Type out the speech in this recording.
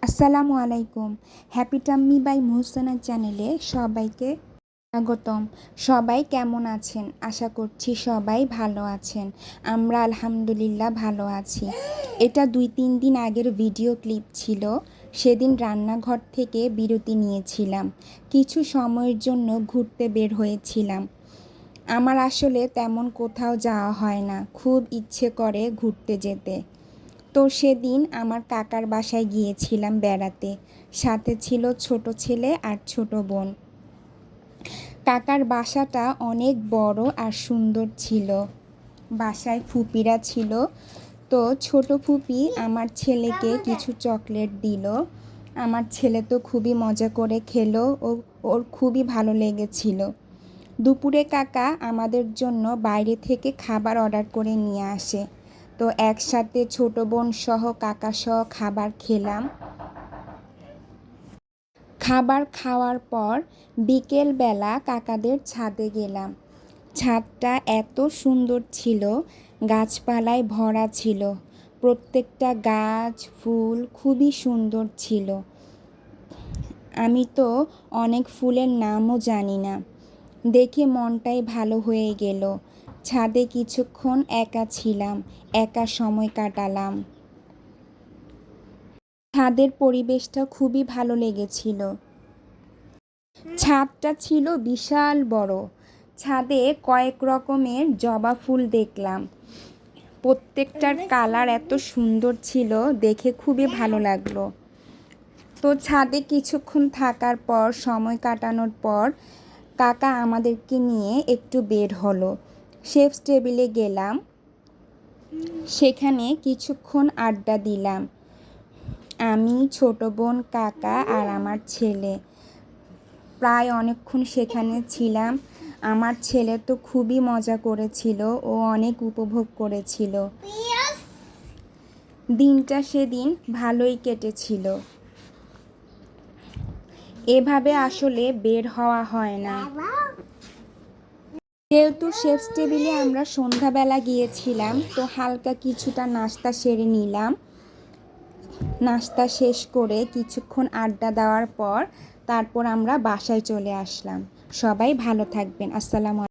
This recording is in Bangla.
আসসালামু আলাইকুম। হ্যাপি টাম্মি বাই মুহসিনা চ্যানেলে সবাইকে স্বাগতম। সবাই কেমন আছেন? আশা করছি সবাই ভালো আছেন। আমরা আলহামদুলিল্লাহ ভালো আছি। এটা 2-3 দিন আগের ভিডিও ক্লিপ ছিল। সেদিন রান্নাঘর থেকে বিরতি নিয়েছিলাম। কিছু সময়ের জন্য ঘুরতে বের হয়েছিলাম। আমার আসলে তেমন কোথাও যাওয়া হয় না, খুব ইচ্ছে করে ঘুরতে যেতে। তো সেদিন আমার কাকার বাসায় গিয়েছিলাম বেড়াতে। সাথে ছিল ছোট ছেলে আর ছোট বোন। কাকার বাসাটা অনেক বড় আর সুন্দর ছিল। বাসায় ফুপিরা ছিল। তো ছোট ফুপি আমার ছেলেকে কিছু চকলেট দিল। আমার ছেলে তো খুবই মজা করে খেলো ও ওর খুবই ভালো লেগেছিল। দুপুরে কাকা আমাদের জন্য বাইরে থেকে খাবার অর্ডার করে নিয়ে আসে। তো একসাথে ছোট বোন সহ কাকা সহ খাবার খেলাম। খাবার খাওয়ার পর বিকেলবেলা কাকাদের ছাদে গেলাম। ছাদটা এত সুন্দর ছিল, গাছপালায় ভরা ছিল। প্রত্যেকটা গাছ ফুল খুবই সুন্দর ছিল। আমি তো অনেক ফুলের নামও জানি না, দেখে মনটাই ভালো হয়ে গেল। ছাদে কিছুক্ষণ একা ছিলাম, একা সময় কাটালাম। ছাদের পরিবেশটা খুবই ভালো লেগেছিল। ছাদটা ছিল বিশাল বড়। ছাদে কয়েক রকমের জবা ফুল দেখলাম। প্রত্যেকটার কালার এত সুন্দর ছিল, দেখে খুবই ভালো লাগলো। তো ছাদে কিছুক্ষণ থাকার পর, সময় কাটানোর পর কাকা আমাদেরকে নিয়ে একটু বের হলো। শেফস টেবিলে গেলাম, সেখানে কিছুক্ষণ আড্ডা দিলাম। আমি, ছোট বোন, কাকা আর আমার ছেলে প্রায় অনেকক্ষণ সেখানে ছিলাম। আমার ছেলে তো খুবই মজা করেছিল, ও অনেক উপভোগ করেছিল। দিনটা সেদিন ভালোই কেটেছিল। এভাবে আসলে বের হওয়া হয় না। যেহেতু শেফস টেবিলে আমরা সন্ধ্যাবেলা গিয়েছিলাম, তো হালকা কিছুটা নাস্তা সেরে নিলাম। নাস্তা শেষ করে কিছুক্ষণ আড্ডা দেওয়ার পর তারপর আমরা বাসায় চলে আসলাম। সবাই ভালো থাকবেন। আসসালামু আলাইকুম।